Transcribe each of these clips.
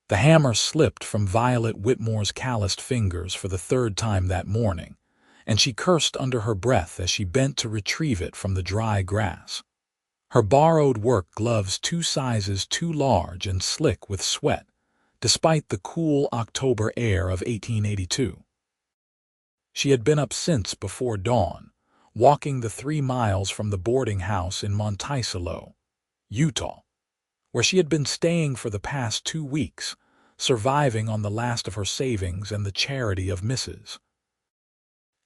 The hammer slipped from Violet Whitmore's calloused fingers for the third time that morning, and she cursed under her breath as she bent to retrieve it from the dry grass. Her borrowed work gloves 2 sizes too large and slick with sweat, despite the cool October air of 1882. She had been up since before dawn, walking the 3 miles from the boarding house in Monticello, Utah, where she had been staying for the past 2 weeks, surviving on the last of her savings and the charity of Mrs.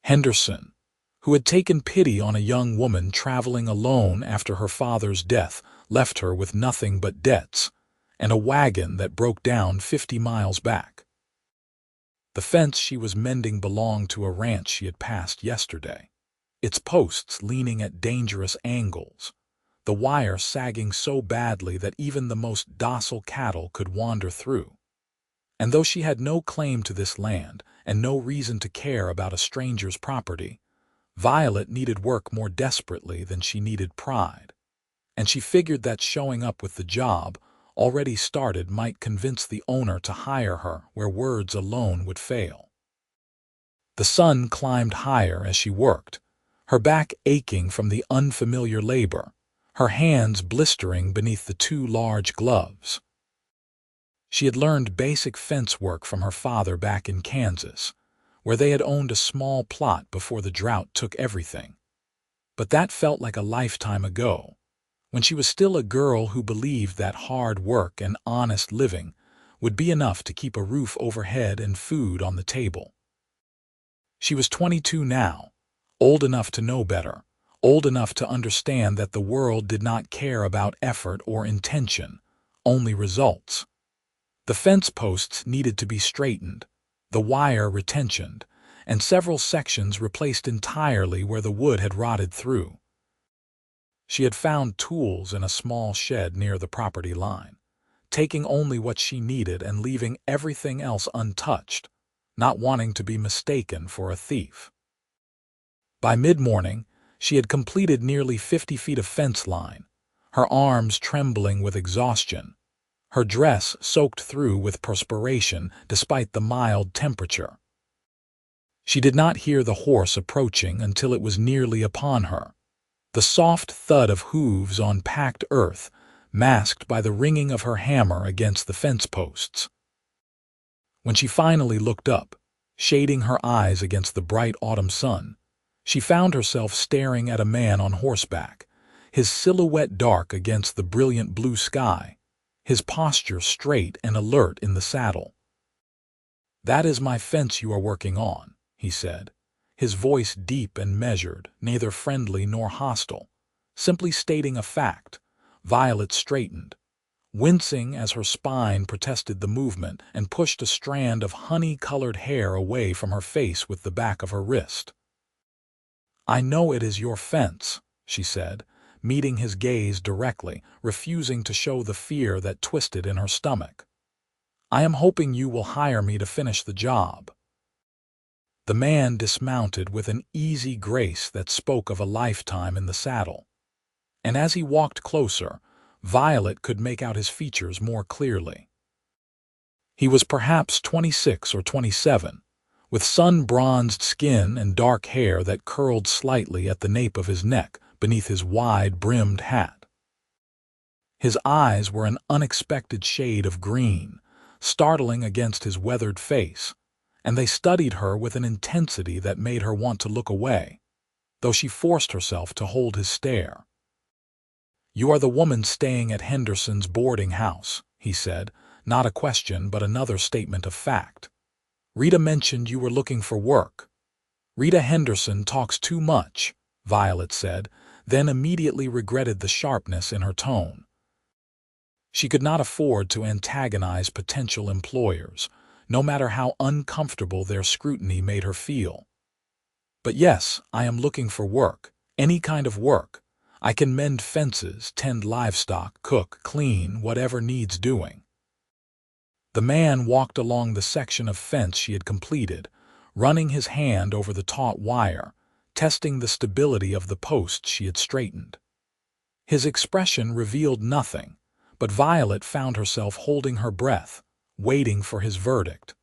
Henderson, who had taken pity on a young woman traveling alone after her father's death, left her with nothing but debts and a wagon that broke down 50 miles back. The fence she was mending belonged to a ranch she had passed yesterday, its posts leaning at dangerous angles, the wire sagging so badly that even the most docile cattle could wander through. And though she had no claim to this land and no reason to care about a stranger's property, Violet needed work more desperately than she needed pride, and she figured that showing up with the job already started might convince the owner to hire her where words alone would fail. The sun climbed higher as she worked, her back aching from the unfamiliar labor, her hands blistering beneath the 2 large gloves. She had learned basic fence work from her father back in Kansas, where they had owned a small plot before the drought took everything. But that felt like a lifetime ago, when she was still a girl who believed that hard work and honest living would be enough to keep a roof overhead and food on the table. She was 22 now, old enough to know better, old enough to understand that the world did not care about effort or intention, only results. The fence posts needed to be straightened, the wire retentioned, and several sections replaced entirely where the wood had rotted through. She had found tools in a small shed near the property line, taking only what she needed and leaving everything else untouched, not wanting to be mistaken for a thief. By mid-morning, she had completed nearly 50 feet of fence line, her arms trembling with exhaustion, her dress soaked through with perspiration despite the mild temperature. She did not hear the horse approaching until it was nearly upon her, the soft thud of hooves on packed earth masked by the ringing of her hammer against the fence posts. When she finally looked up, shading her eyes against the bright autumn sun, she found herself staring at a man on horseback, his silhouette dark against the brilliant blue sky, his posture straight and alert in the saddle. "That is my fence you are working on," he said, his voice deep and measured, neither friendly nor hostile, simply stating a fact. Violet straightened, wincing as her spine protested the movement, and pushed a strand of honey-colored hair away from her face with the back of her wrist. "I know it is your fence," she said, meeting his gaze directly, refusing to show the fear that twisted in her stomach. "I am hoping you will hire me to finish the job." The man dismounted with an easy grace that spoke of a lifetime in the saddle, and as he walked closer, Violet could make out his features more clearly. He was perhaps 26 or 27, with sun-bronzed skin and dark hair that curled slightly at the nape of his neck beneath his wide-brimmed hat. His eyes were an unexpected shade of green, startling against his weathered face, and they studied her with an intensity that made her want to look away, though she forced herself to hold his stare. "You are the woman staying at Henderson's boarding house," he said, not a question but another statement of fact. "Rita mentioned you were looking for work." "Rita Henderson talks too much," Violet said, then immediately regretted the sharpness in her tone. She could not afford to antagonize potential employers, no matter how uncomfortable their scrutiny made her feel. "But yes, I am looking for work, any kind of work. I can mend fences, tend livestock, cook, clean, whatever needs doing." The man walked along the section of fence she had completed, running his hand over the taut wire, testing the stability of the posts she had straightened. His expression revealed nothing, but Violet found herself holding her breath, waiting for his verdict.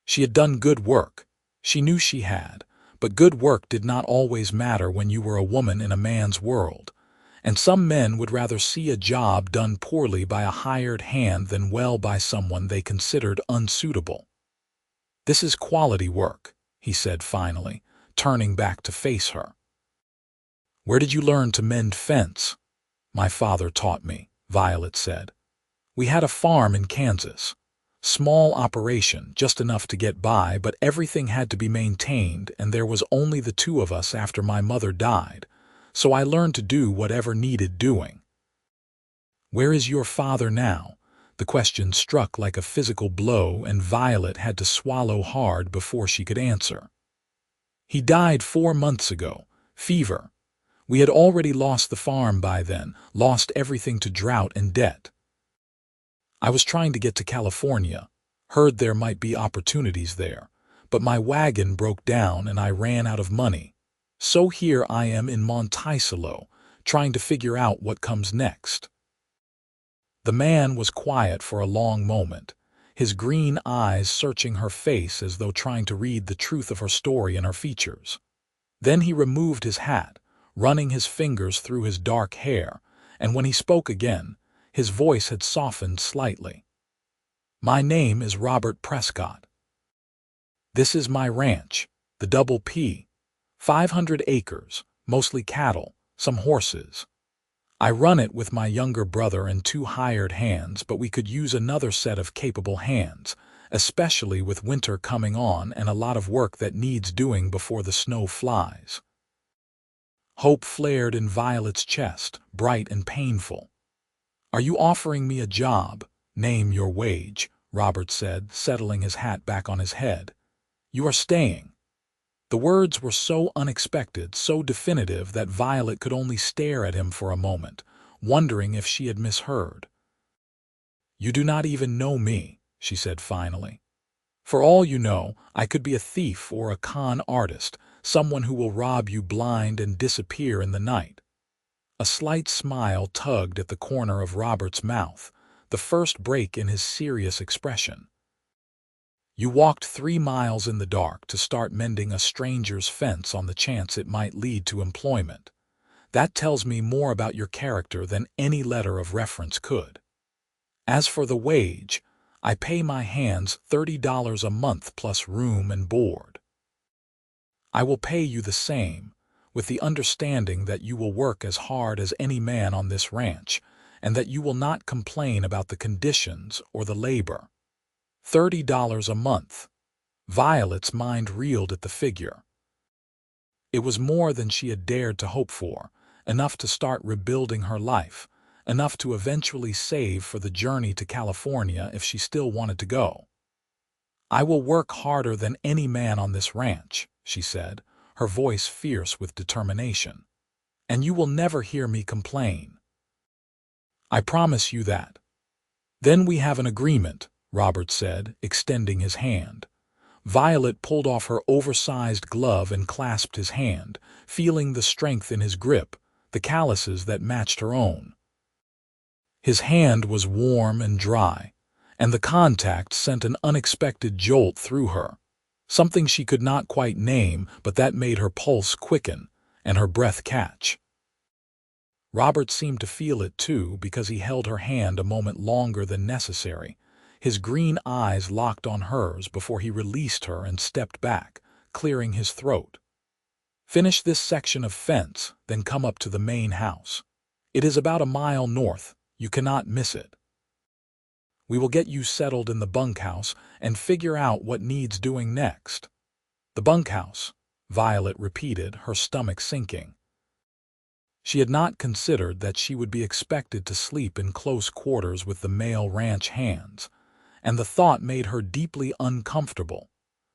She had done good work. She knew she had, but good work did not always matter when you were a woman in a man's world, and some men would rather see a job done poorly by a hired hand than well by someone they considered unsuitable. "This is quality work," he said finally, turning back to face her. "Where did you learn to mend fence?" "My father taught me," Violet said. "We had a farm in Kansas. Small operation, just enough to get by, but everything had to be maintained, and there was only the two of us after my mother died, so I learned to do whatever needed doing." "Where is your father now?" The question struck like a physical blow, and Violet had to swallow hard before she could answer. "He died 4 months ago. Fever. We had already lost the farm by then, lost everything to drought and debt. I was trying to get to California, heard there might be opportunities there, but my wagon broke down and I ran out of money. So here I am in Monticello, trying to figure out what comes next." The man was quiet for a long moment, his green eyes searching her face as though trying to read the truth of her story in her features. Then he removed his hat, running his fingers through his dark hair, and when he spoke again, his voice had softened slightly. "My name is Robert Prescott. This is my ranch, the Double P, 500 acres, mostly cattle, some horses. I run it with my younger brother and 2 hired hands, but we could use another set of capable hands, especially with winter coming on and a lot of work that needs doing before the snow flies." Hope flared in Violet's chest, bright and painful. "Are you offering me a job? Name your wage," Robert said, settling his hat back on his head. "You are staying." The words were so unexpected, so definitive, that Violet could only stare at him for a moment, wondering if she had misheard. "You do not even know me," she said finally. "For all you know, I could be a thief or a con artist, someone who will rob you blind and disappear in the night." A slight smile tugged at the corner of Robert's mouth, the first break in his serious expression. "You walked 3 miles in the dark to start mending a stranger's fence on the chance it might lead to employment. That tells me more about your character than any letter of reference could. As for the wage, I pay my hands $30 a month plus room and board. I will pay you the same, with the understanding that you will work as hard as any man on this ranch, and that you will not complain about the conditions or the labor. $30 a month." Violet's mind reeled at the figure. It was more than she had dared to hope for, enough to start rebuilding her life, enough to eventually save for the journey to California if she still wanted to go. "I will work harder than any man on this ranch," she said, her voice fierce with determination. "And you will never hear me complain. I promise you that." "Then we have an agreement," Robert said, extending his hand. Violet pulled off her oversized glove and clasped his hand, feeling the strength in his grip, the calluses that matched her own. His hand was warm and dry, and the contact sent an unexpected jolt through her, something she could not quite name, but that made her pulse quicken and her breath catch. Robert seemed to feel it too, because he held her hand a moment longer than necessary, his green eyes locked on hers before he released her and stepped back, clearing his throat. "Finish this section of fence, then come up to the main house. It is about a mile north. You cannot miss it. We will get you settled in the bunkhouse and figure out what needs doing next." "The bunkhouse," Violet repeated, her stomach sinking. She had not considered that she would be expected to sleep in close quarters with the male ranch hands, and the thought made her deeply uncomfortable,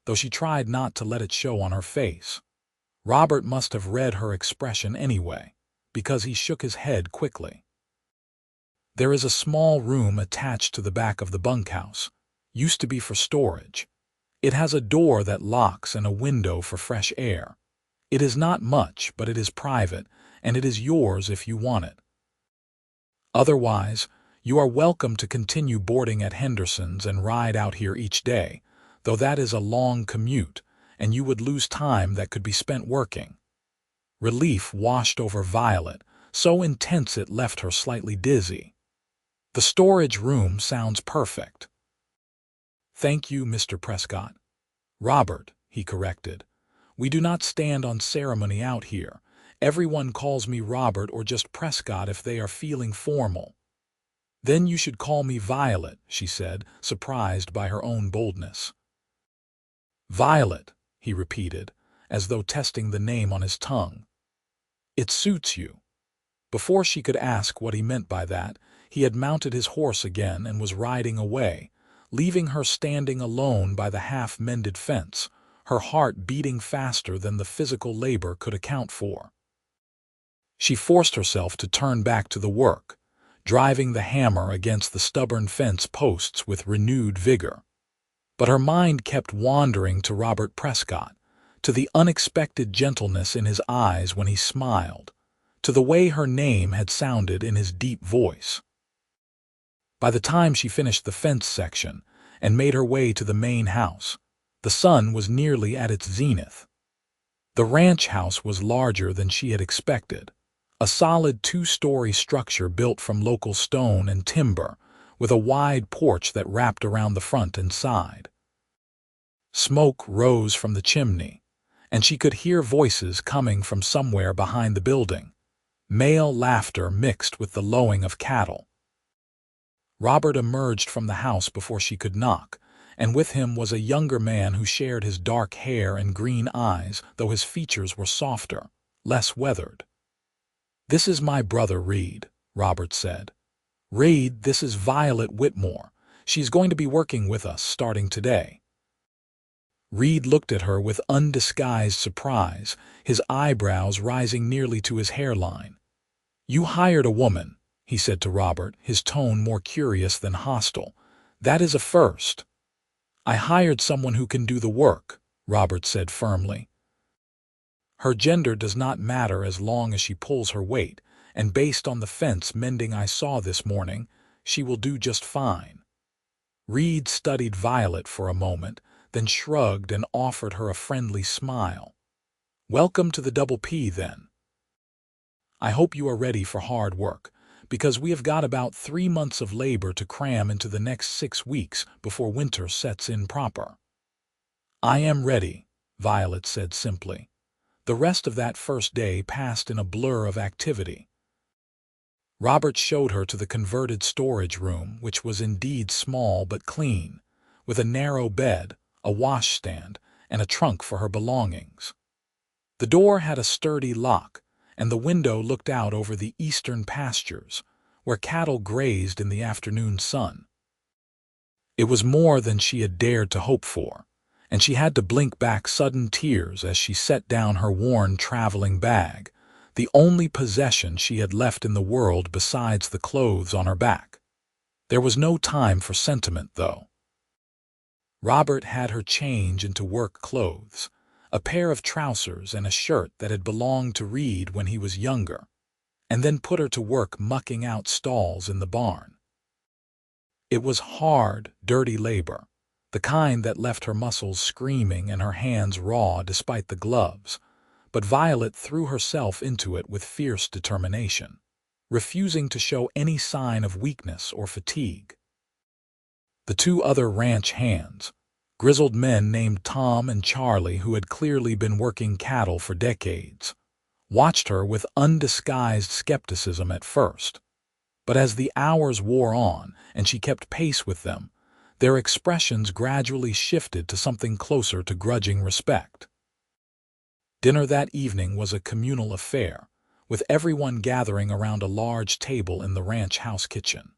though she tried not to let it show on her face. Robert must have read her expression anyway, because he shook his head quickly. "There is a small room attached to the back of the bunkhouse. Used to be for storage. It has a door that locks and a window for fresh air. It is not much, but it is private, and it is yours if you want it. Otherwise, You are welcome to continue boarding at Henderson's and ride out here each day, though that is a long commute, and you would lose time that could be spent working." Relief washed over Violet, so intense it left her slightly dizzy. "The storage room sounds perfect." "Thank you, Mr. Prescott." "Robert," he corrected. "We do not stand on ceremony out here. Everyone calls me Robert or just Prescott if they are feeling formal." "Then you should call me Violet," she said, surprised by her own boldness. "Violet," he repeated, as though testing the name on his tongue. "It suits you." Before she could ask what he meant by that, he had mounted his horse again and was riding away, leaving her standing alone by the half-mended fence, her heart beating faster than the physical labor could account for. She forced herself to turn back to the work, driving the hammer against the stubborn fence posts with renewed vigor. But her mind kept wandering to Robert Prescott, to the unexpected gentleness in his eyes when he smiled, to the way her name had sounded in his deep voice. By the time she finished the fence section and made her way to the main house, the sun was nearly at its zenith. The ranch house was larger than she had expected, a solid two-story structure built from local stone and timber, with a wide porch that wrapped around the front and side. Smoke rose from the chimney, and she could hear voices coming from somewhere behind the building, male laughter mixed with the lowing of cattle. Robert emerged from the house before she could knock, and with him was a younger man who shared his dark hair and green eyes, though his features were softer, less weathered. "This is my brother Reed," Robert said. "Reed, this is Violet Whitmore. She's going to be working with us starting today." Reed looked at her with undisguised surprise, his eyebrows rising nearly to his hairline. "You hired a woman," he said to Robert, his tone more curious than hostile. "That is a first." "I hired someone who can do the work," Robert said firmly. "Her gender does not matter as long as she pulls her weight, and based on the fence mending I saw this morning, she will do just fine." Reed studied Violet for a moment, then shrugged and offered her a friendly smile. "Welcome to the Double P, then. I hope you are ready for hard work, because we have got about 3 months of labor to cram into the next 6 weeks before winter sets in proper." "I am ready," Violet said simply. The rest of that first day passed in a blur of activity. Robert showed her to the converted storage room, which was indeed small but clean, with a narrow bed, a washstand, and a trunk for her belongings. The door had a sturdy lock, and the window looked out over the eastern pastures, where cattle grazed in the afternoon sun. It was more than she had dared to hope for, and she had to blink back sudden tears as she set down her worn traveling bag, the only possession she had left in the world besides the clothes on her back. There was no time for sentiment, though. Robert had her change into work clothes, a pair of trousers and a shirt that had belonged to Reed when he was younger, and then put her to work mucking out stalls in the barn. It was hard, dirty labor, the kind that left her muscles screaming and her hands raw despite the gloves, but Violet threw herself into it with fierce determination, refusing to show any sign of weakness or fatigue. The 2 other ranch hands, grizzled men named Tom and Charlie who had clearly been working cattle for decades, watched her with undisguised skepticism at first. But as the hours wore on and she kept pace with them, their expressions gradually shifted to something closer to grudging respect. Dinner that evening was a communal affair, with everyone gathering around a large table in the ranch house kitchen.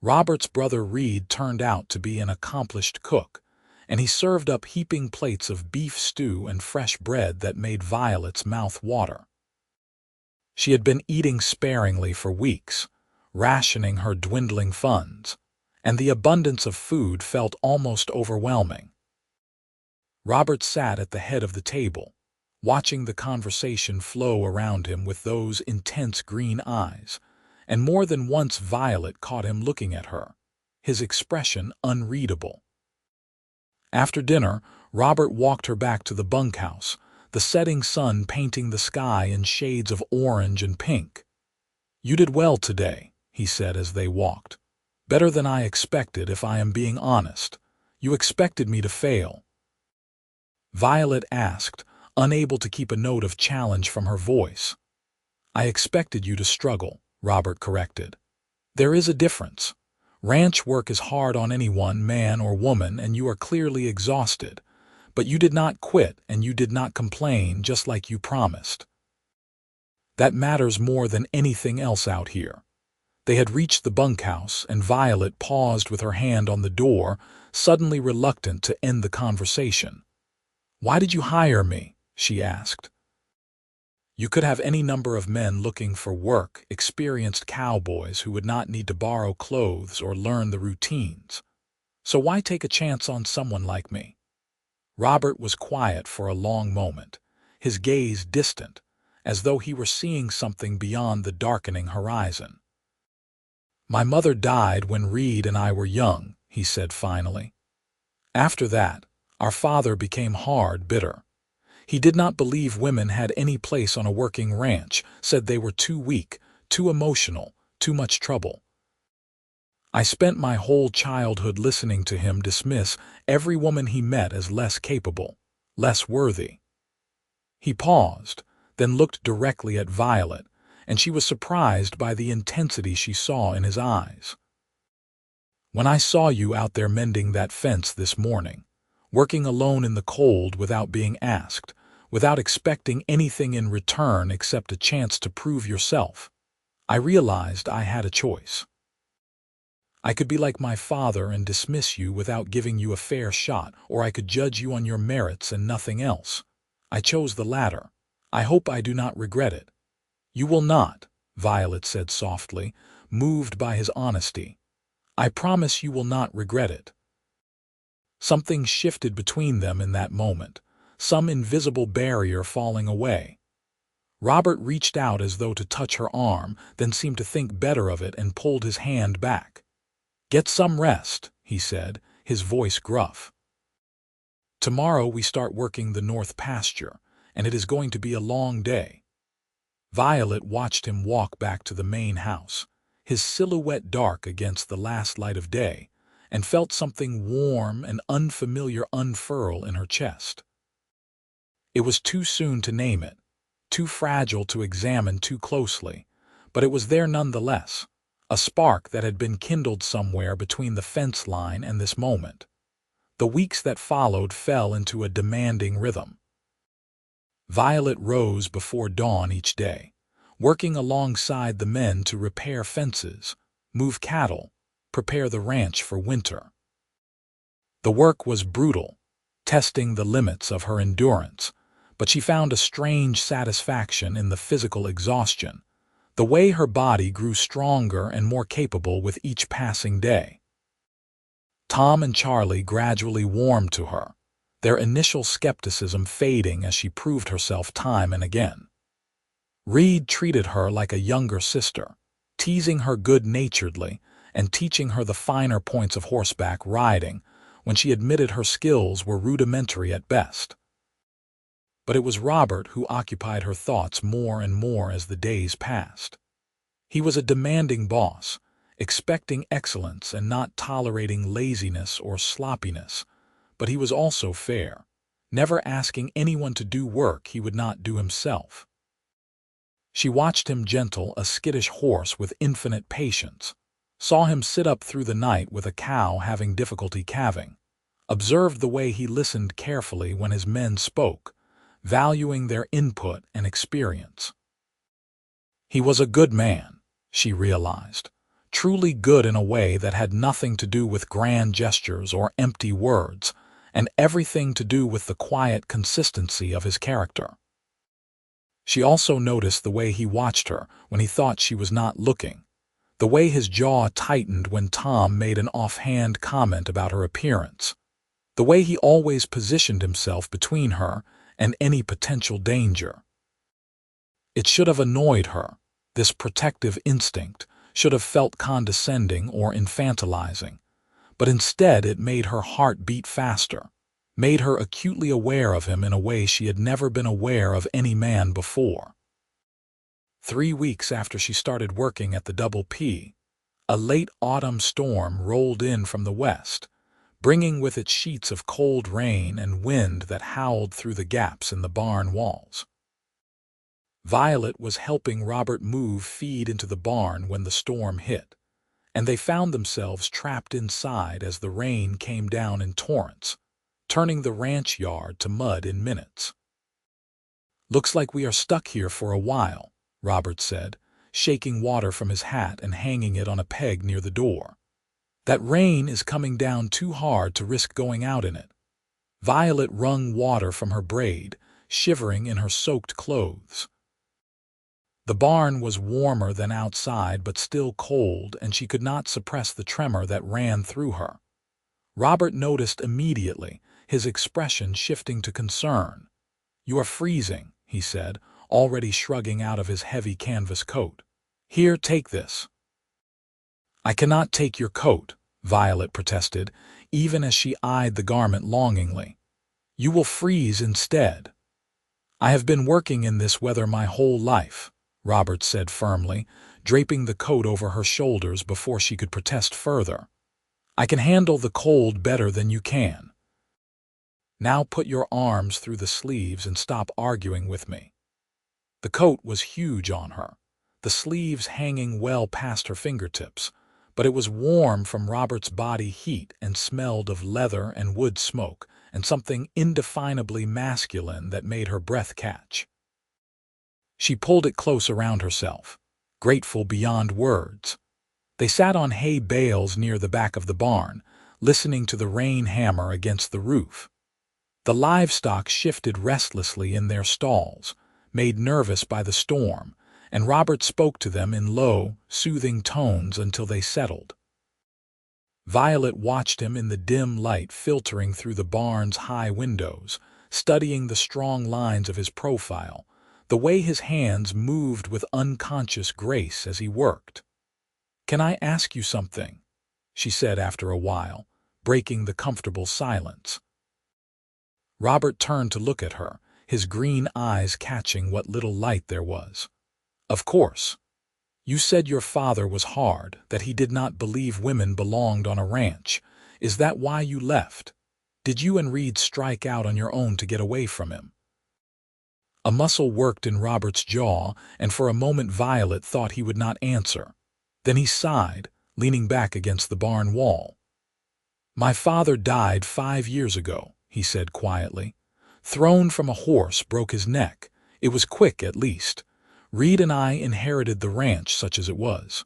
Robert's brother Reed turned out to be an accomplished cook, and he served up heaping plates of beef stew and fresh bread that made Violet's mouth water. She had been eating sparingly for weeks, rationing her dwindling funds, and the abundance of food felt almost overwhelming. Robert sat at the head of the table, watching the conversation flow around him with those intense green eyes, and more than once Violet caught him looking at her, his expression unreadable. After dinner, Robert walked her back to the bunkhouse, the setting sun painting the sky in shades of orange and pink. "You did well today," he said as they walked. "Better than I expected, if I am being honest. You expected me to fail." Violet asked, unable to keep a note of challenge from her voice. "I expected you to struggle," Robert corrected. "There is a difference. Ranch work is hard on anyone, man or woman, and you are clearly exhausted. But you did not quit, and you did not complain, just like you promised. That matters more than anything else out here." They had reached the bunkhouse, and Violet paused with her hand on the door, suddenly reluctant to end the conversation. "Why did you hire me?" she asked. "You could have any number of men looking for work, experienced cowboys who would not need to borrow clothes or learn the routines. So why take a chance on someone like me?" Robert was quiet for a long moment, his gaze distant, as though he were seeing something beyond the darkening horizon. "My mother died when Reed and I were young," he said finally. "After that, our father became hard, bitter. He did not believe women had any place on a working ranch, said they were too weak, too emotional, too much trouble. I spent my whole childhood listening to him dismiss every woman he met as less capable, less worthy." He paused, then looked directly at Violet, and she was surprised by the intensity she saw in his eyes. "When I saw you out there mending that fence this morning, working alone in the cold without being asked, without expecting anything in return except a chance to prove yourself, I realized I had a choice. I could be like my father and dismiss you without giving you a fair shot, or I could judge you on your merits and nothing else. I chose the latter. I hope I do not regret it." "You will not," Violet said softly, moved by his honesty. "I promise you will not regret it." Something shifted between them in that moment, some invisible barrier falling away. Robert reached out as though to touch her arm, then seemed to think better of it and pulled his hand back. "Get some rest," he said, his voice gruff. "Tomorrow we start working the north pasture, and it is going to be a long day." Violet watched him walk back to the main house, his silhouette dark against the last light of day, and felt something warm and unfamiliar unfurl in her chest. It was too soon to name it, too fragile to examine too closely, but it was there nonetheless, a spark that had been kindled somewhere between the fence line and this moment. The weeks that followed fell into a demanding rhythm. Violet rose before dawn each day, working alongside the men to repair fences, move cattle, prepare the ranch for winter. The work was brutal, testing the limits of her endurance, but she found a strange satisfaction in the physical exhaustion, the way her body grew stronger and more capable with each passing day. Tom and Charlie gradually warmed to her, their initial skepticism fading as she proved herself time and again. Reed treated her like a younger sister, teasing her good-naturedly and teaching her the finer points of horseback riding when she admitted her skills were rudimentary at best. But it was Robert who occupied her thoughts more and more as the days passed. He was a demanding boss, expecting excellence and not tolerating laziness or sloppiness, but he was also fair, never asking anyone to do work he would not do himself. She watched him gentle a skittish horse with infinite patience, saw him sit up through the night with a cow having difficulty calving, observed the way he listened carefully when his men spoke, valuing their input and experience. He was a good man, she realized, truly good in a way that had nothing to do with grand gestures or empty words, and everything to do with the quiet consistency of his character. She also noticed the way he watched her when he thought she was not looking, the way his jaw tightened when Tom made an offhand comment about her appearance, the way he always positioned himself between her and any potential danger. It should have annoyed her, this protective instinct, should have felt condescending or infantilizing, but instead it made her heart beat faster, made her acutely aware of him in a way she had never been aware of any man before. 3 weeks after she started working at the Double P, a late autumn storm rolled in from the west, bringing with it sheets of cold rain and wind that howled through the gaps in the barn walls. Violet was helping Robert move feed into the barn when the storm hit, and they found themselves trapped inside as the rain came down in torrents, turning the ranch yard to mud in minutes. "Looks like we are stuck here for a while," Robert said, shaking water from his hat and hanging it on a peg near the door. "That rain is coming down too hard to risk going out in it." Violet wrung water from her braid, shivering in her soaked clothes. The barn was warmer than outside but still cold, and she could not suppress the tremor that ran through her. Robert noticed immediately, his expression shifting to concern. "You are freezing," he said, already shrugging out of his heavy canvas coat. "Here, take this." "I cannot take your coat," Violet protested, even as she eyed the garment longingly. "You will freeze instead." "I have been working in this weather my whole life," Robert said firmly, draping the coat over her shoulders before she could protest further. "I can handle the cold better than you can. Now put your arms through the sleeves and stop arguing with me." The coat was huge on her, the sleeves hanging well past her fingertips, but it was warm from Robert's body heat and smelled of leather and wood smoke and something indefinably masculine that made her breath catch. She pulled it close around herself, grateful beyond words. They sat on hay bales near the back of the barn, listening to the rain hammer against the roof. The livestock shifted restlessly in their stalls, made nervous by the storm, and Robert spoke to them in low, soothing tones until they settled. Violet watched him in the dim light filtering through the barn's high windows, studying the strong lines of his profile, the way his hands moved with unconscious grace as he worked. "Can I ask you something?" she said after a while, breaking the comfortable silence. Robert turned to look at her, his green eyes catching what little light there was. "Of course. You said your father was hard, that he did not believe women belonged on a ranch. Is that why you left? Did you and Reed strike out on your own to get away from him?" A muscle worked in Robert's jaw, and for a moment Violet thought he would not answer. Then he sighed, leaning back against the barn wall. "My father died 5 years ago," he said quietly. "Thrown from a horse, broke his neck. It was quick, at least. Reed and I inherited the ranch such as it was.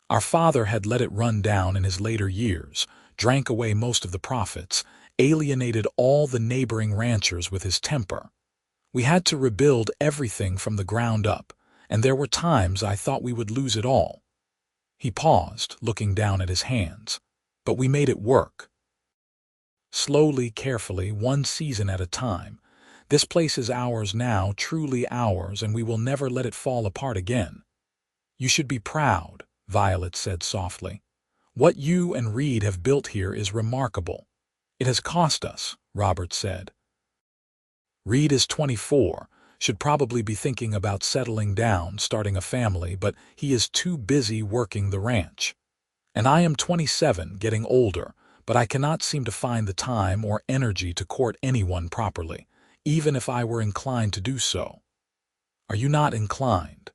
Our father had let it run down in his later years, drank away most of the profits, alienated all the neighboring ranchers with his temper. We had to rebuild everything from the ground up, and there were times I thought we would lose it all." He paused, looking down at his hands. "But we made it work. Slowly, carefully, one season at a time. This place is ours now, truly ours, and we will never let it fall apart again." "You should be proud," Violet said softly. "What you and Reed have built here is remarkable." "It has cost us," Robert said. "Reed is 24, should probably be thinking about settling down, starting a family, but he is too busy working the ranch. And I am 27, getting older, but I cannot seem to find the time or energy to court anyone properly, even if I were inclined to do so." "Are you not inclined?"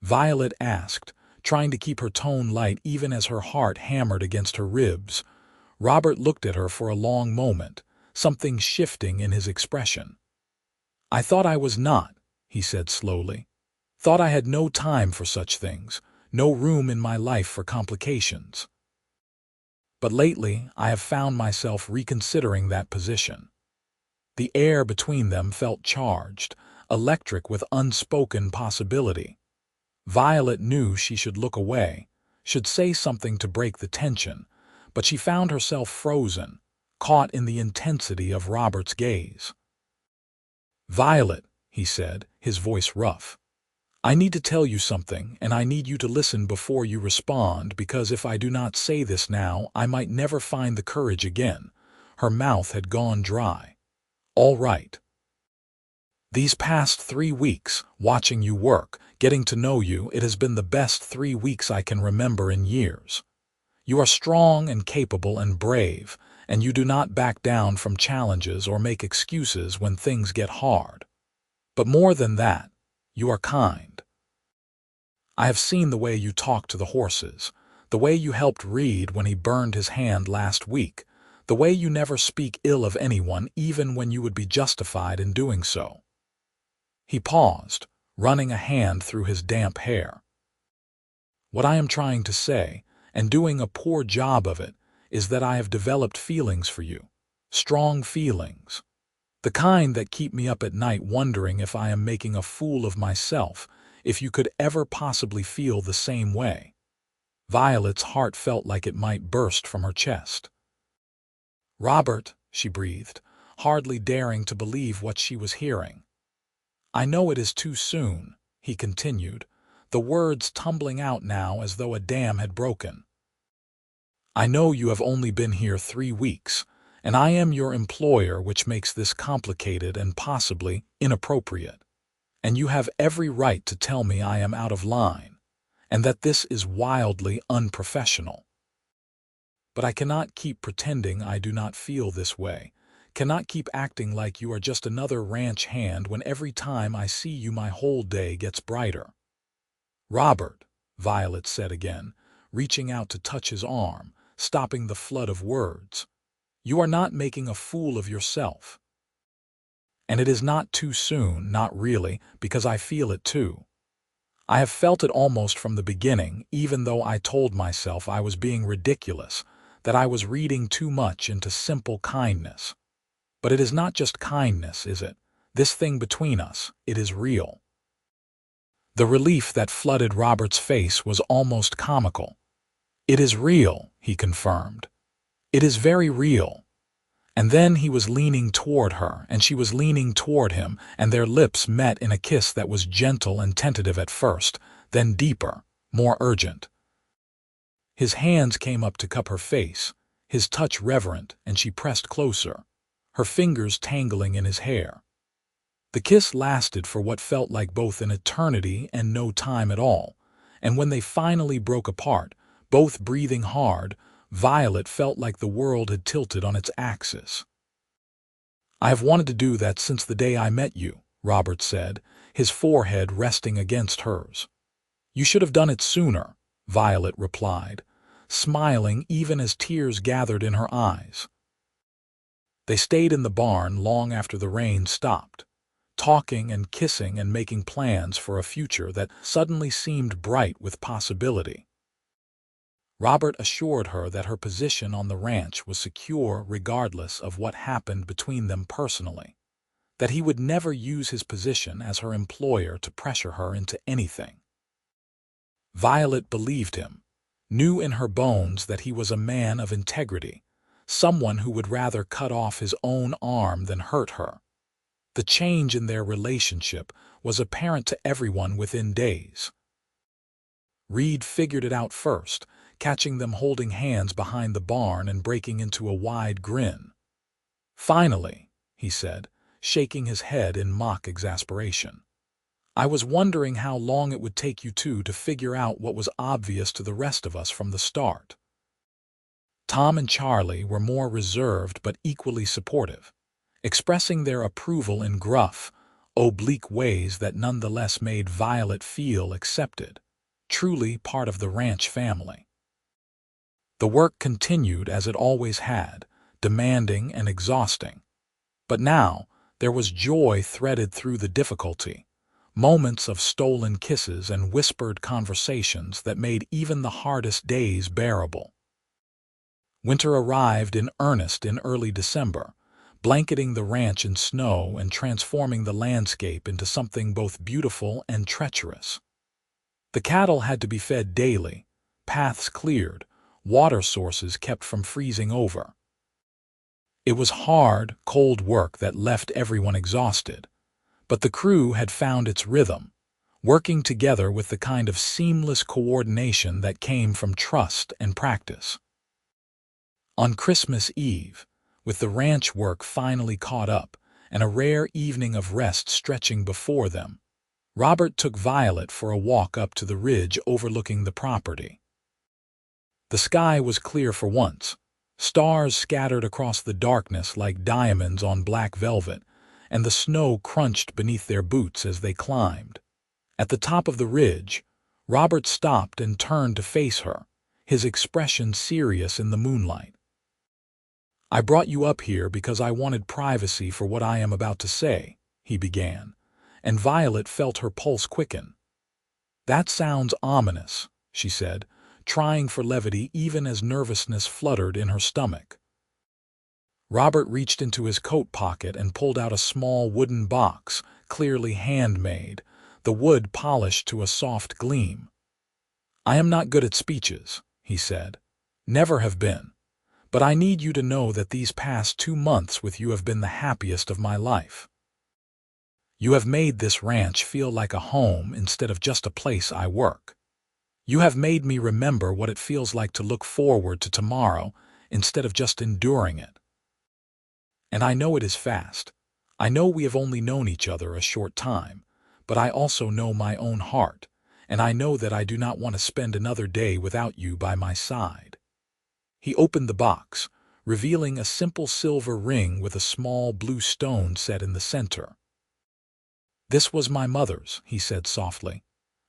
Violet asked, trying to keep her tone light even as her heart hammered against her ribs. Robert looked at her for a long moment, something shifting in his expression. "I thought I was not," he said slowly. "Thought I had no time for such things, no room in my life for complications. But lately I have found myself reconsidering that position." The air between them felt charged, electric with unspoken possibility. Violet knew she should look away, should say something to break the tension, but she found herself frozen, caught in the intensity of Robert's gaze. "Violet," he said, his voice rough, I need to tell you something, and I need you to listen before you respond, because if I do not say this now, I might never find the courage again. Her mouth had gone dry. All right. These past 3 weeks, watching you work, getting to know you, it has been the best 3 weeks I can remember in years. You are strong and capable and brave, and you do not back down from challenges or make excuses when things get hard. But more than that, you are kind. I have seen the way you talk to the horses, the way you helped Reed when he burned his hand last week, the way you never speak ill of anyone even when you would be justified in doing so. He paused, running a hand through his damp hair. What I am trying to say, and doing a poor job of it, is that I have developed feelings for you. Strong feelings. The kind that keep me up at night wondering if I am making a fool of myself, if you could ever possibly feel the same way. Violet's heart felt like it might burst from her chest. "Robert," she breathed, hardly daring to believe what she was hearing. "I know it is too soon," he continued, the words tumbling out now as though a dam had broken. "I know you have only been here 3 weeks, and I am your employer, which makes this complicated and possibly inappropriate. And you have every right to tell me I am out of line, and that this is wildly unprofessional. But I cannot keep pretending I do not feel this way, cannot keep acting like you are just another ranch hand when every time I see you my whole day gets brighter." "Robert," Violet said again, reaching out to touch his arm, stopping the flood of words, "you are not making a fool of yourself. And it is not too soon, not really, because I feel it too. I have felt it almost from the beginning, even though I told myself I was being ridiculous, that I was reading too much into simple kindness. But it is not just kindness, is it? This thing between us, it is real." The relief that flooded Robert's face was almost comical. "It is real," he confirmed. "It is very real." And then he was leaning toward her, and she was leaning toward him, and their lips met in a kiss that was gentle and tentative at first, then deeper, more urgent. His hands came up to cup her face, his touch reverent, and she pressed closer, her fingers tangling in his hair. The kiss lasted for what felt like both an eternity and no time at all, and when they finally broke apart, both breathing hard, Violet felt like the world had tilted on its axis. "I have wanted to do that since the day I met you," Robert said, his forehead resting against hers. "You should have done it sooner," Violet replied, smiling even as tears gathered in her eyes. They stayed in the barn long after the rain stopped, talking and kissing and making plans for a future that suddenly seemed bright with possibility. Robert assured her that her position on the ranch was secure regardless of what happened between them personally, that he would never use his position as her employer to pressure her into anything. Violet believed him, knew in her bones that he was a man of integrity, someone who would rather cut off his own arm than hurt her. The change in their relationship was apparent to everyone within days. Reed figured it out first, catching them holding hands behind the barn and breaking into a wide grin. "Finally," he said, shaking his head in mock exasperation. "I was wondering how long it would take you two to figure out what was obvious to the rest of us from the start." Tom and Charlie were more reserved but equally supportive, expressing their approval in gruff, oblique ways that nonetheless made Violet feel accepted, truly part of the ranch family. The work continued as it always had, demanding and exhausting. But now there was joy threaded through the difficulty, moments of stolen kisses and whispered conversations that made even the hardest days bearable. Winter arrived in earnest in early December, blanketing the ranch in snow and transforming the landscape into something both beautiful and treacherous. The cattle had to be fed daily, paths cleared, water sources kept from freezing over. It was hard, cold work that left everyone exhausted, but the crew had found its rhythm, working together with the kind of seamless coordination that came from trust and practice. On Christmas Eve, with the ranch work finally caught up and a rare evening of rest stretching before them, Robert took Violet for a walk up to the ridge overlooking the property. The sky was clear for once, stars scattered across the darkness like diamonds on black velvet, and the snow crunched beneath their boots as they climbed. At the top of the ridge, Robert stopped and turned to face her, his expression serious in the moonlight. "I brought you up here because I wanted privacy for what I am about to say," he began, and Violet felt her pulse quicken. "That sounds ominous," she said, trying for levity even as nervousness fluttered in her stomach. Robert reached into his coat pocket and pulled out a small wooden box, clearly handmade, the wood polished to a soft gleam. "I am not good at speeches," he said. "Never have been. But I need you to know that these past 2 months with you have been the happiest of my life. You have made this ranch feel like a home instead of just a place I work. You have made me remember what it feels like to look forward to tomorrow instead of just enduring it. And I know it is fast. I know we have only known each other a short time, but I also know my own heart, and I know that I do not want to spend another day without you by my side." He opened the box, revealing a simple silver ring with a small blue stone set in the center. "This was my mother's," he said softly.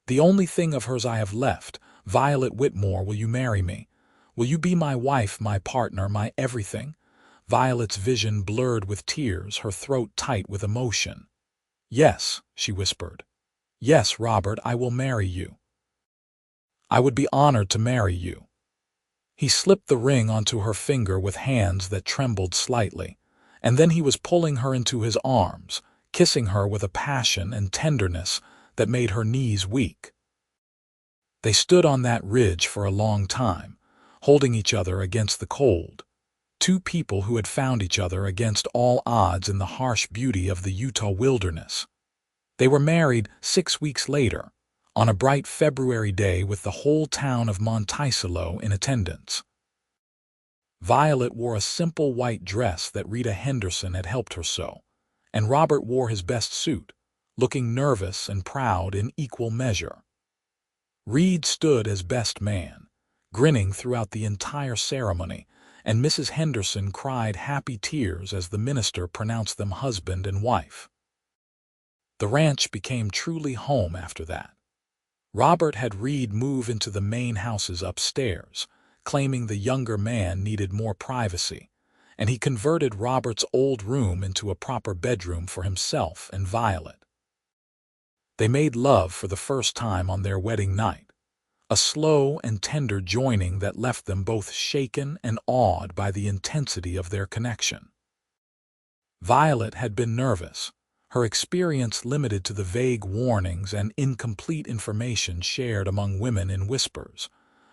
"The only thing of hers I have left. Violet Whitmore, will you marry me? Will you be my wife, my partner, my everything?" Violet's vision blurred with tears, her throat tight with emotion. "Yes," she whispered. "Yes, Robert, I will marry you. I would be honored to marry you." He slipped the ring onto her finger with hands that trembled slightly, and then he was pulling her into his arms, kissing her with a passion and tenderness that made her knees weak. They stood on that ridge for a long time, holding each other against the cold. Two people who had found each other against all odds in the harsh beauty of the Utah wilderness. They were married 6 weeks later, on a bright February day with the whole town of Monticello in attendance. Violet wore a simple white dress that Rita Henderson had helped her sew, and Robert wore his best suit, looking nervous and proud in equal measure. Reed stood as best man, grinning throughout the entire ceremony, and Mrs. Henderson cried happy tears as the minister pronounced them husband and wife. The ranch became truly home after that. Robert had Reed move into the main houses upstairs, claiming the younger man needed more privacy, and he converted Robert's old room into a proper bedroom for himself and Violet. They made love for the first time on their wedding night, a slow and tender joining that left them both shaken and awed by the intensity of their connection. Violet had been nervous, her experience limited to the vague warnings and incomplete information shared among women in whispers,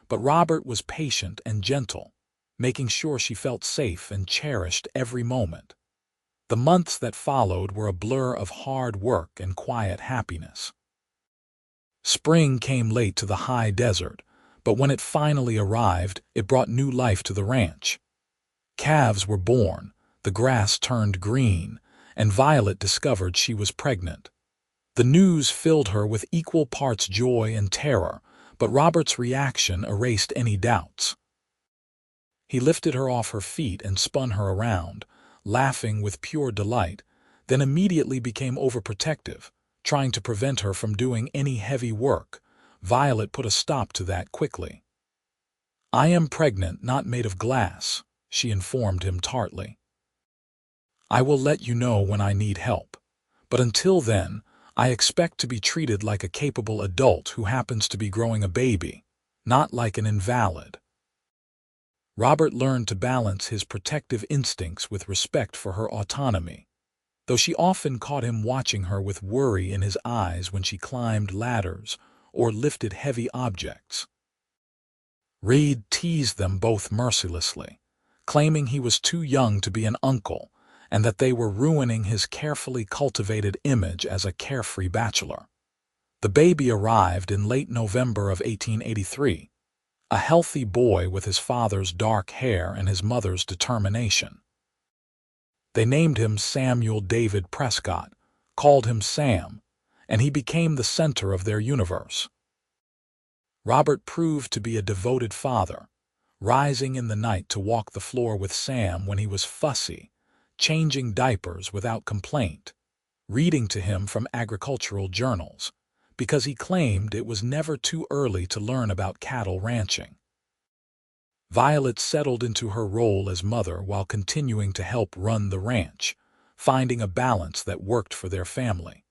but Robert was patient and gentle, making sure she felt safe and cherished every moment. The months that followed were a blur of hard work and quiet happiness. Spring came late to the high desert, but when it finally arrived, it brought new life to the ranch. Calves were born, the grass turned green, and Violet discovered she was pregnant. The news filled her with equal parts joy and terror, but Robert's reaction erased any doubts. He lifted her off her feet and spun her around, laughing with pure delight, then immediately became overprotective, trying to prevent her from doing any heavy work. Violet put a stop to that quickly. "I am pregnant, not made of glass," she informed him tartly. "I will let you know when I need help, but until then, I expect to be treated like a capable adult who happens to be growing a baby, not like an invalid." Robert learned to balance his protective instincts with respect for her autonomy, though she often caught him watching her with worry in his eyes when she climbed ladders or lifted heavy objects. Reed teased them both mercilessly, claiming he was too young to be an uncle and that they were ruining his carefully cultivated image as a carefree bachelor. The baby arrived in late November of 1883, a healthy boy with his father's dark hair and his mother's determination. They named him Samuel David Prescott, called him Sam, and he became the center of their universe. Robert proved to be a devoted father, rising in the night to walk the floor with Sam when he was fussy, changing diapers without complaint, reading to him from agricultural journals, because he claimed it was never too early to learn about cattle ranching. Violet settled into her role as mother while continuing to help run the ranch, finding a balance that worked for their family.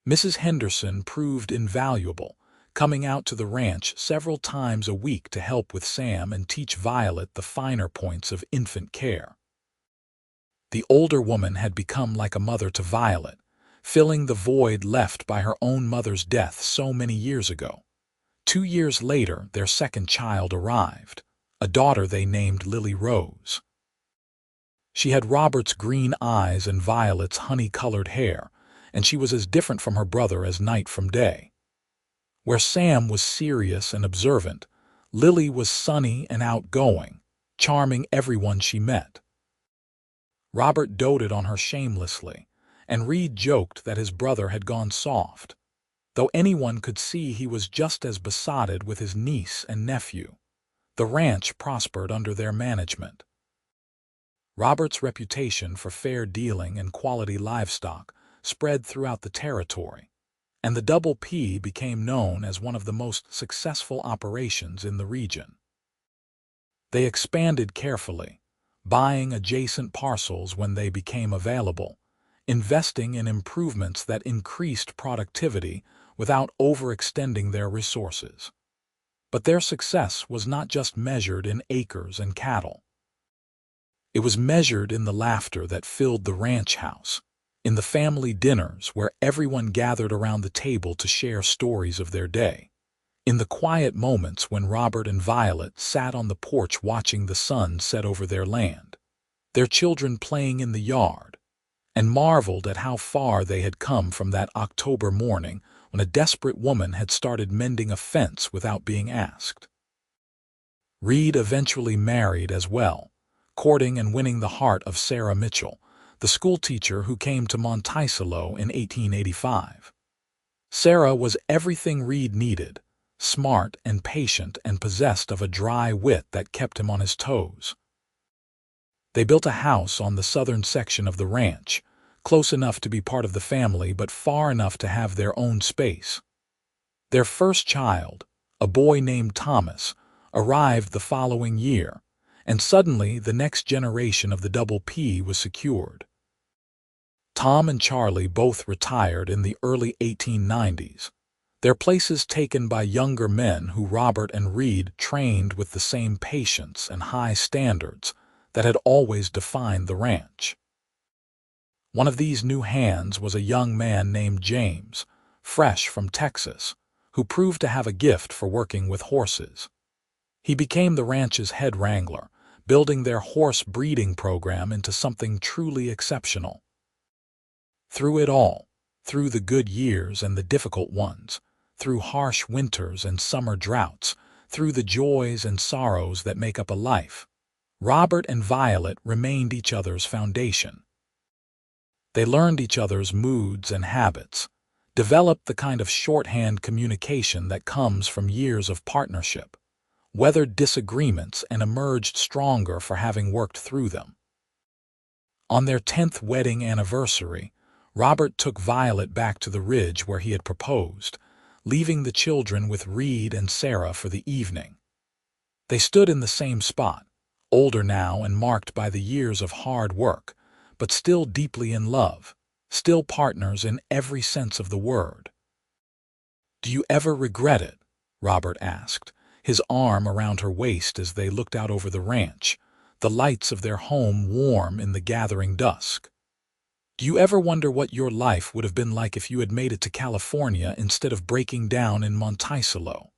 Mrs. Henderson proved invaluable, coming out to the ranch several times a week to help with Sam and teach Violet the finer points of infant care. The older woman had become like a mother to Violet, filling the void left by her own mother's death so many years ago. 2 years later, their second child arrived, a daughter they named Lily Rose. She had Robert's green eyes and Violet's honey-colored hair, and she was as different from her brother as night from day. Where Sam was serious and observant, Lily was sunny and outgoing, charming everyone she met. Robert doted on her shamelessly, and Reed joked that his brother had gone soft, though anyone could see he was just as besotted with his niece and nephew. The ranch prospered under their management. Robert's reputation for fair dealing and quality livestock spread throughout the territory, and the Double P became known as one of the most successful operations in the region. They expanded carefully, buying adjacent parcels when they became available, investing in improvements that increased productivity without overextending their resources. But their success was not just measured in acres and cattle. It was measured in the laughter that filled the ranch house, in the family dinners where everyone gathered around the table to share stories of their day, in the quiet moments when Robert and Violet sat on the porch watching the sun set over their land, their children playing in the yard, and marveled at how far they had come from that October morning when a desperate woman had started mending a fence without being asked. Reed eventually married as well, courting and winning the heart of Sarah Mitchell, the schoolteacher who came to Monticello in 1885. Sarah was everything Reed needed, smart and patient and possessed of a dry wit that kept him on his toes. They built a house on the southern section of the ranch, close enough to be part of the family but far enough to have their own space. Their first child, a boy named Thomas, arrived the following year, and suddenly the next generation of the Double P was secured. Tom and Charlie both retired in the early 1890s, their places taken by younger men who Robert and Reed trained with the same patience and high standards that had always defined the ranch. One of these new hands was a young man named James, fresh from Texas, who proved to have a gift for working with horses. He became the ranch's head wrangler, building their horse breeding program into something truly exceptional. Through it all, through the good years and the difficult ones, through harsh winters and summer droughts, through the joys and sorrows that make up a life, Robert and Violet remained each other's foundation. They learned each other's moods and habits, developed the kind of shorthand communication that comes from years of partnership, weathered disagreements and emerged stronger for having worked through them. On their 10th wedding anniversary, Robert took Violet back to the ridge where he had proposed, leaving the children with Reed and Sarah for the evening. They stood in the same spot, older now and marked by the years of hard work, but still deeply in love, still partners in every sense of the word. "Do you ever regret it?" Robert asked, his arm around her waist as they looked out over the ranch, the lights of their home warm in the gathering dusk. "Do you ever wonder what your life would have been like if you had made it to California instead of breaking down in Monticello?"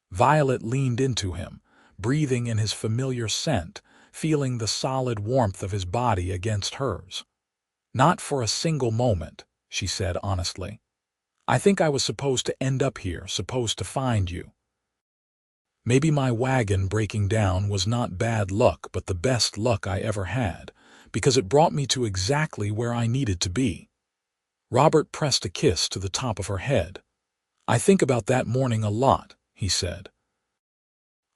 Violet leaned into him, breathing in his familiar scent, feeling the solid warmth of his body against hers. "Not for a single moment," she said honestly. I think I was supposed to end up here, supposed to find you. Maybe my wagon breaking down was not bad luck, but the best luck I ever had, because it brought me to exactly where I needed to be." Robert pressed a kiss to the top of her head. "I think about that morning a lot," he said.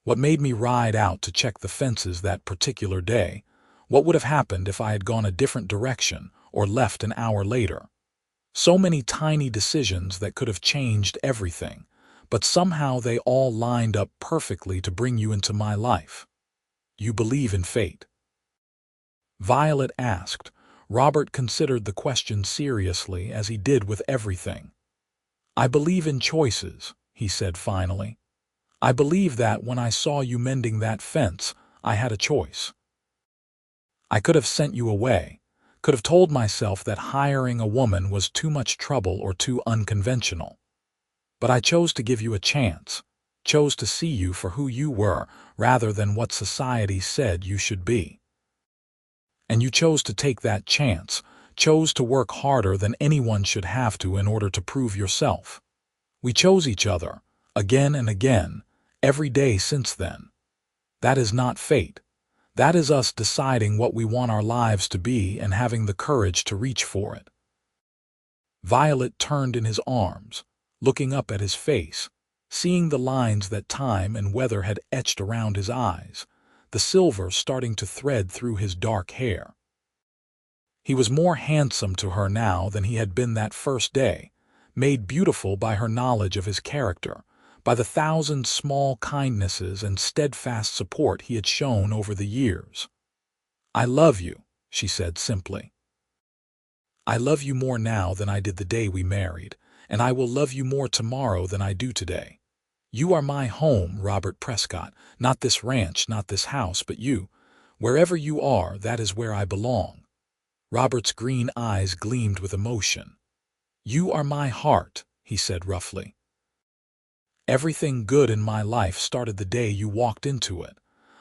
"What made me ride out to check the fences that particular day? What would have happened if I had gone a different direction or left an hour later? So many tiny decisions that could have changed everything, but somehow they all lined up perfectly to bring you into my life. You believe in fate?" Violet asked. Robert considered the question seriously, as he did with everything. "I believe in choices," he said finally. "I believe that when I saw you mending that fence, I had a choice. I could have sent you away, could have told myself that hiring a woman was too much trouble or too unconventional. But I chose to give you a chance, chose to see you for who you were rather than what society said you should be. And you chose to take that chance, chose to work harder than anyone should have to in order to prove yourself. We chose each other, again and again, every day since then. That is not fate. That is us deciding what we want our lives to be and having the courage to reach for it." Violet turned in his arms, looking up at his face, seeing the lines that time and weather had etched around his eyes, the silver starting to thread through his dark hair. He was more handsome to her now than he had been that first day, made beautiful by her knowledge of his character, by the thousand small kindnesses and steadfast support he had shown over the years. "I love you," she said simply. "I love you more now than I did the day we married, and I will love you more tomorrow than I do today. You are my home, Robert Prescott, not this ranch, not this house, but you. Wherever you are, that is where I belong." Robert's green eyes gleamed with emotion. "You are my heart," he said roughly. "Everything good in my life started the day you walked into it.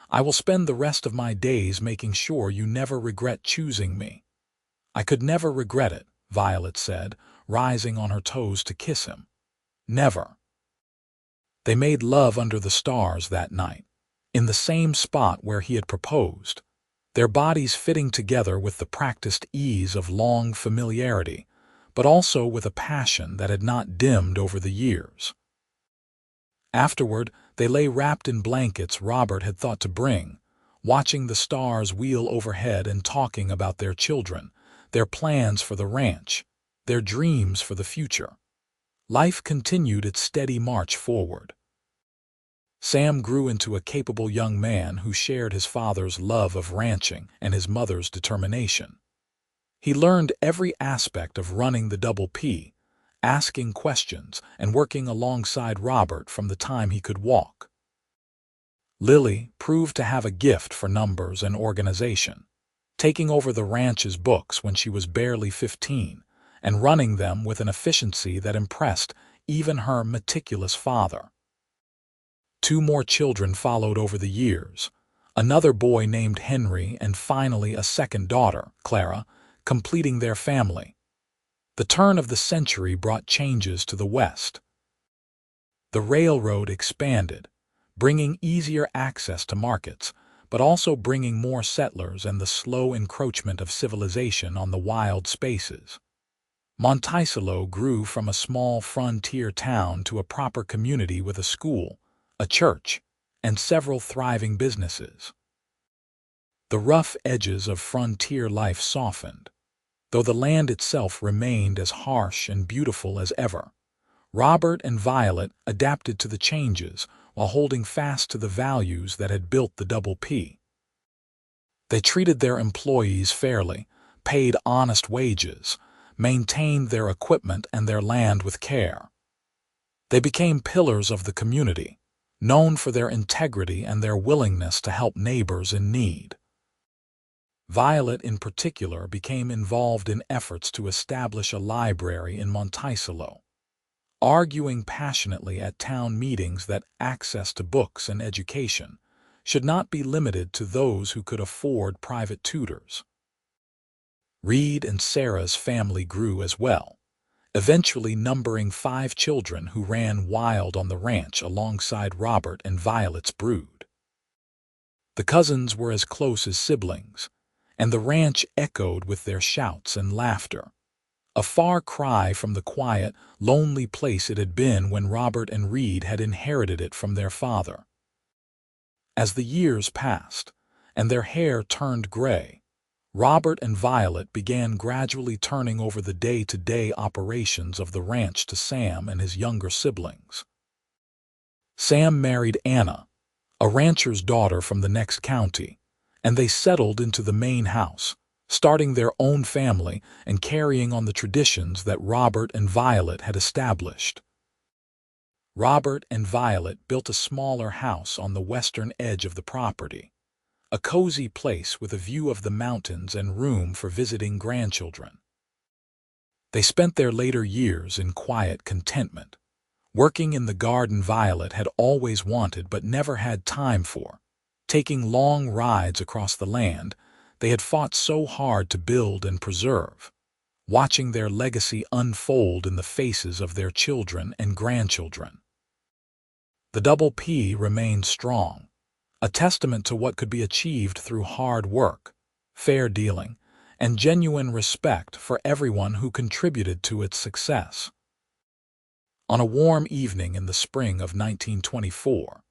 I will spend the rest of my days making sure you never regret choosing me." "I could never regret it," Violet said, rising on her toes to kiss him. "Never." They made love under the stars that night, in the same spot where he had proposed, their bodies fitting together with the practiced ease of long familiarity, but also with a passion that had not dimmed over the years. Afterward, they lay wrapped in blankets Robert had thought to bring, watching the stars wheel overhead and talking about their children, their plans for the ranch, their dreams for the future. Life continued its steady march forward. Sam grew into a capable young man who shared his father's love of ranching and his mother's determination. He learned every aspect of running the Double P, asking questions and working alongside Robert from the time he could walk. Lily proved to have a gift for numbers and organization, taking over the ranch's books when she was barely 15 and running them with an efficiency that impressed even her meticulous father. 2 more children followed over the years, another boy named Henry and finally a second daughter, Clara, completing their family. The turn of the century brought changes to the West. The railroad expanded, bringing easier access to markets, but also bringing more settlers and the slow encroachment of civilization on the wild spaces. Monticello grew from a small frontier town to a proper community with a school, a church, and several thriving businesses. The rough edges of frontier life softened, though the land itself remained as harsh and beautiful as ever. Robert and Violet adapted to the changes while holding fast to the values that had built the Double P. They treated their employees fairly, paid honest wages, maintained their equipment and their land with care. They became pillars of the community, known for their integrity and their willingness to help neighbors in need. Violet, in particular, became involved in efforts to establish a library in Monticello, arguing passionately at town meetings that access to books and education should not be limited to those who could afford private tutors. Reed and Sarah's family grew as well, eventually numbering 5 children who ran wild on the ranch alongside Robert and Violet's brood. The cousins were as close as siblings, and the ranch echoed with their shouts and laughter, a far cry from the quiet, lonely place it had been when Robert and Reed had inherited it from their father. As the years passed, and their hair turned gray, Robert and Violet began gradually turning over the day-to-day operations of the ranch to Sam and his younger siblings. Sam married Anna, a rancher's daughter from the next county, and they settled into the main house, starting their own family and carrying on the traditions that Robert and Violet had established. Robert and Violet built a smaller house on the western edge of the property, a cozy place with a view of the mountains and room for visiting grandchildren. They spent their later years in quiet contentment, working in the garden Violet had always wanted but never had time for, taking long rides across the land they had fought so hard to build and preserve, watching their legacy unfold in the faces of their children and grandchildren. The Double P remained strong, a testament to what could be achieved through hard work, fair dealing, and genuine respect for everyone who contributed to its success. On a warm evening in the spring of 1924,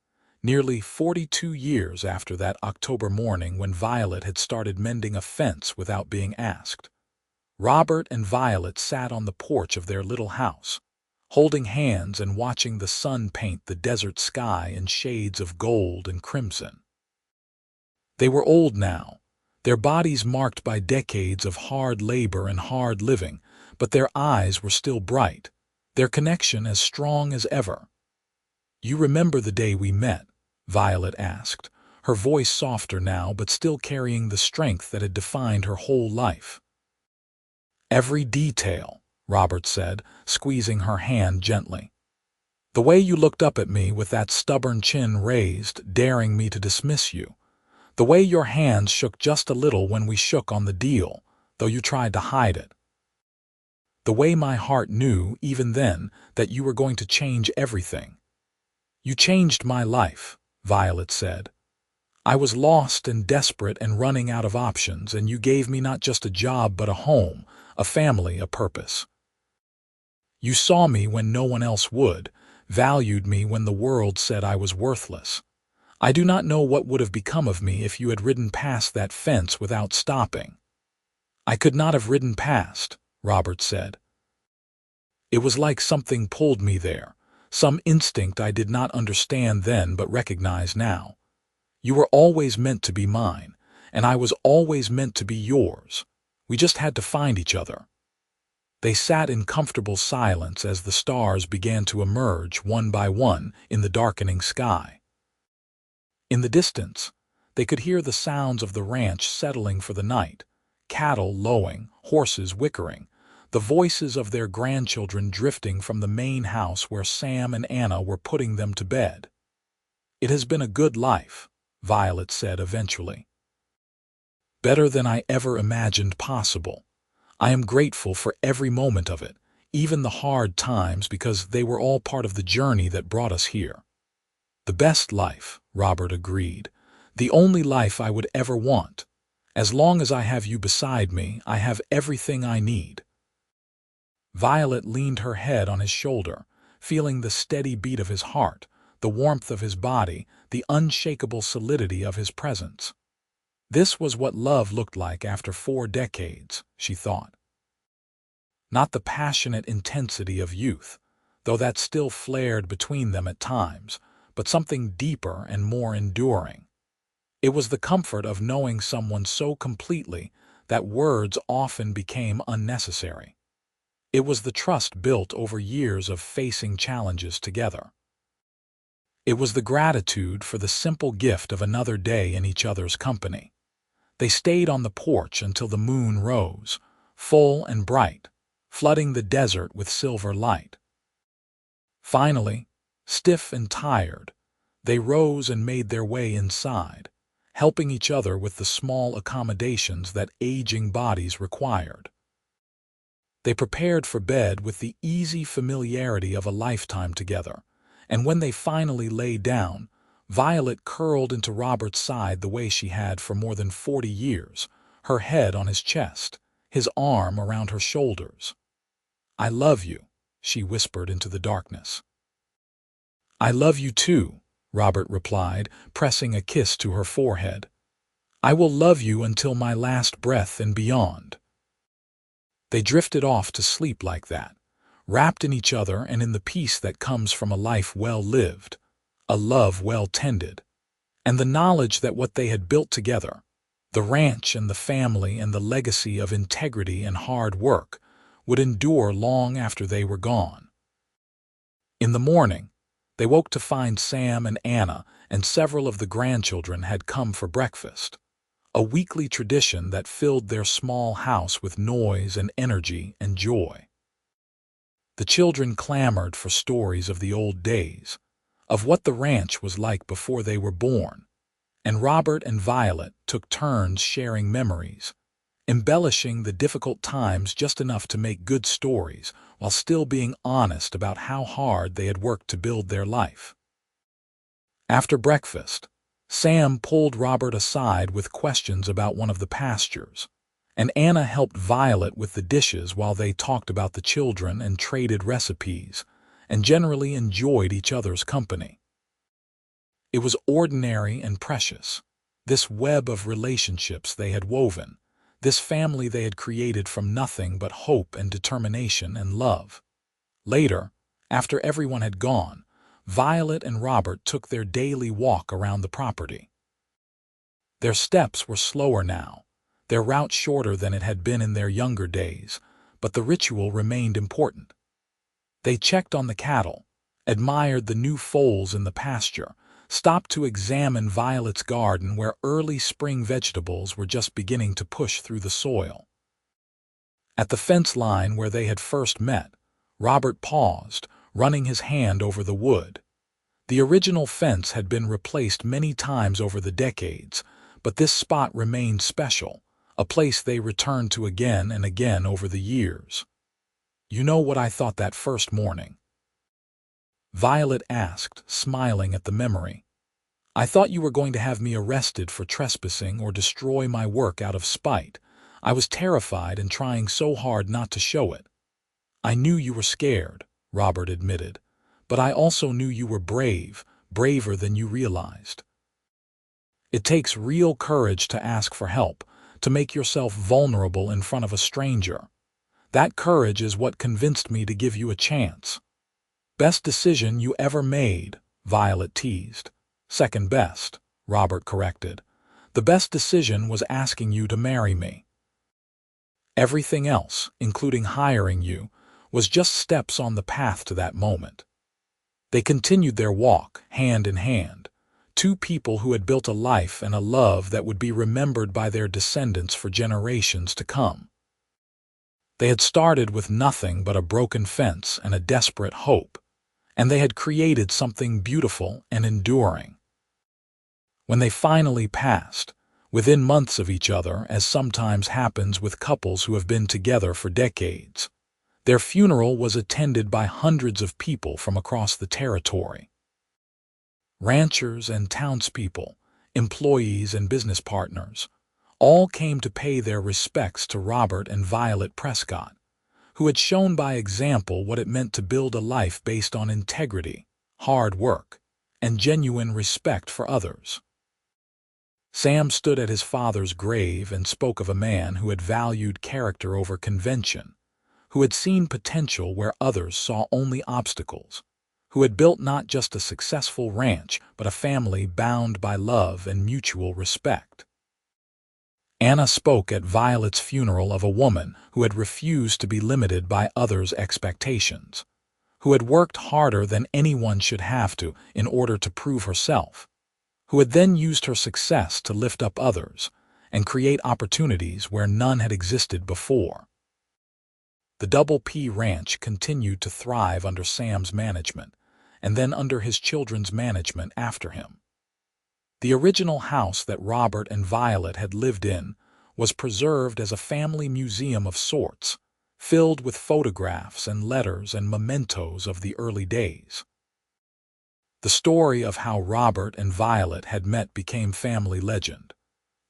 nearly 42 years after that October morning when Violet had started mending a fence without being asked, Robert and Violet sat on the porch of their little house, holding hands and watching the sun paint the desert sky in shades of gold and crimson. They were old now, their bodies marked by decades of hard labor and hard living, but their eyes were still bright, their connection as strong as ever. "You remember the day we met?" Violet asked, her voice softer now but still carrying the strength that had defined her whole life. "Every detail," Robert said, squeezing her hand gently. "The way you looked up at me with that stubborn chin raised, daring me to dismiss you. The way your hands shook just a little when we shook on the deal, though you tried to hide it. The way my heart knew, even then, that you were going to change everything. You changed my life," Violet said. "I was lost and desperate and running out of options, and you gave me not just a job but a home, a family, a purpose. You saw me when no one else would, valued me when the world said I was worthless. I do not know what would have become of me if you had ridden past that fence without stopping." "I could not have ridden past," Robert said. "It was like something pulled me there, some instinct I did not understand then but recognize now. You were always meant to be mine, and I was always meant to be yours. We just had to find each other." They sat in comfortable silence as the stars began to emerge one by one in the darkening sky. In the distance, they could hear the sounds of the ranch settling for the night, cattle lowing, horses whickering, the voices of their grandchildren drifting from the main house where Sam and Anna were putting them to bed. "It has been a good life," Violet said eventually. "Better than I ever imagined possible. I am grateful for every moment of it, even the hard times, because they were all part of the journey that brought us here." "The best life," Robert agreed. "The only life I would ever want. As long as I have you beside me, I have everything I need." Violet leaned her head on his shoulder, feeling the steady beat of his heart, the warmth of his body, the unshakable solidity of his presence. This was what love looked like after 4 decades, she thought. Not the passionate intensity of youth, though that still flared between them at times, but something deeper and more enduring. It was the comfort of knowing someone so completely that words often became unnecessary. It was the trust built over years of facing challenges together. It was the gratitude for the simple gift of another day in each other's company. They stayed on the porch until the moon rose, full and bright, flooding the desert with silver light. Finally, stiff and tired, they rose and made their way inside, helping each other with the small accommodations that aging bodies required. They prepared for bed with the easy familiarity of a lifetime together, and when they finally lay down, Violet curled into Robert's side the way she had for more than 40 years, her head on his chest, his arm around her shoulders. "I love you," she whispered into the darkness. "I love you too," Robert replied, pressing a kiss to her forehead. "I will love you until my last breath and beyond." They drifted off to sleep like that, wrapped in each other and in the peace that comes from a life well lived, a love well tended, and the knowledge that what they had built together, the ranch and the family and the legacy of integrity and hard work, would endure long after they were gone. In the morning, they woke to find Sam and Anna and several of the grandchildren had come for breakfast, a weekly tradition that filled their small house with noise and energy and joy. The children clamored for stories of the old days, of what the ranch was like before they were born, and Robert and Violet took turns sharing memories, embellishing the difficult times just enough to make good stories while still being honest about how hard they had worked to build their life. After breakfast, Sam pulled Robert aside with questions about one of the pastures, and Anna helped Violet with the dishes while they talked about the children and traded recipes, and generally enjoyed each other's company. It was ordinary and precious, this web of relationships they had woven, this family they had created from nothing but hope and determination and love. Later, after everyone had gone, Violet and Robert took their daily walk around the property. Their steps were slower now, their route shorter than it had been in their younger days, but the ritual remained important. They checked on the cattle, admired the new foals in the pasture, stopped to examine Violet's garden where early spring vegetables were just beginning to push through the soil. At the fence line where they had first met, Robert paused, running his hand over the wood. The original fence had been replaced many times over the decades, but this spot remained special, a place they returned to again and again over the years. "You know what I thought that first morning?" Violet asked, smiling at the memory. "I thought you were going to have me arrested for trespassing or destroy my work out of spite. I was terrified and trying so hard not to show it." "I knew you were scared," Robert admitted, "but I also knew you were brave, braver than you realized. It takes real courage to ask for help, to make yourself vulnerable in front of a stranger. That courage is what convinced me to give you a chance." "Best decision you ever made," Violet teased. "Second best," Robert corrected. "The best decision was asking you to marry me. Everything else, including hiring you, was just steps on the path to that moment." They continued their walk, hand in hand, two people who had built a life and a love that would be remembered by their descendants for generations to come. They had started with nothing but a broken fence and a desperate hope, and they had created something beautiful and enduring. When they finally passed, within months of each other, as sometimes happens with couples who have been together for decades, their funeral was attended by hundreds of people from across the territory. Ranchers and townspeople, employees and business partners, all came to pay their respects to Robert and Violet Prescott, who had shown by example what it meant to build a life based on integrity, hard work, and genuine respect for others. Sam stood at his father's grave and spoke of a man who had valued character over convention, who had seen potential where others saw only obstacles, who had built not just a successful ranch but a family bound by love and mutual respect. Anna spoke at Violet's funeral of a woman who had refused to be limited by others' expectations, who had worked harder than anyone should have to in order to prove herself, who had then used her success to lift up others and create opportunities where none had existed before. The Double P Ranch continued to thrive under Sam's management, and then under his children's management after him. The original house that Robert and Violet had lived in was preserved as a family museum of sorts, filled with photographs and letters and mementos of the early days. The story of how Robert and Violet had met became family legend,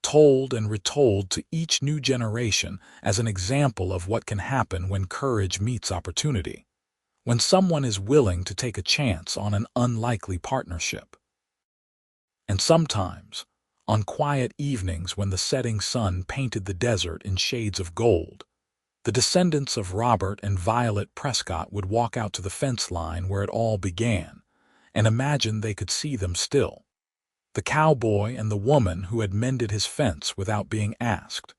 told and retold to each new generation as an example of what can happen when courage meets opportunity, when someone is willing to take a chance on an unlikely partnership. And sometimes, on quiet evenings when the setting sun painted the desert in shades of gold, the descendants of Robert and Violet Prescott would walk out to the fence line where it all began and imagine they could see them still. The cowboy and the woman who had mended his fence without being asked,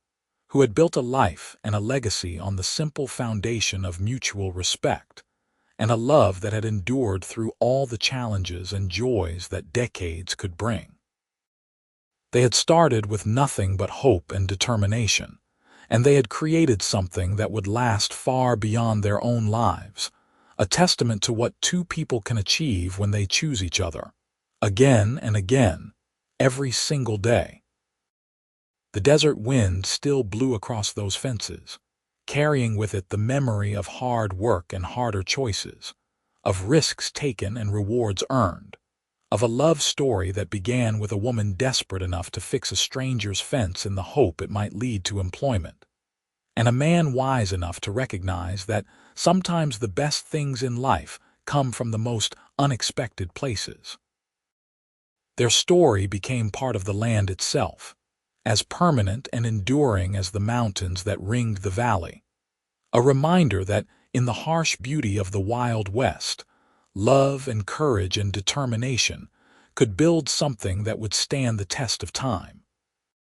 who had built a life and a legacy on the simple foundation of mutual respect, and a love that had endured through all the challenges and joys that decades could bring. They had started with nothing but hope and determination, and they had created something that would last far beyond their own lives, a testament to what two people can achieve when they choose each other, again and again, every single day. The desert wind still blew across those fences, carrying with it the memory of hard work and harder choices, of risks taken and rewards earned, of a love story that began with a woman desperate enough to fix a stranger's fence in the hope it might lead to employment, and a man wise enough to recognize that sometimes the best things in life come from the most unexpected places. Their story became part of the land itself, as permanent and enduring as the mountains that ringed the valley, a reminder that in the harsh beauty of the Wild West, love and courage and determination could build something that would stand the test of time.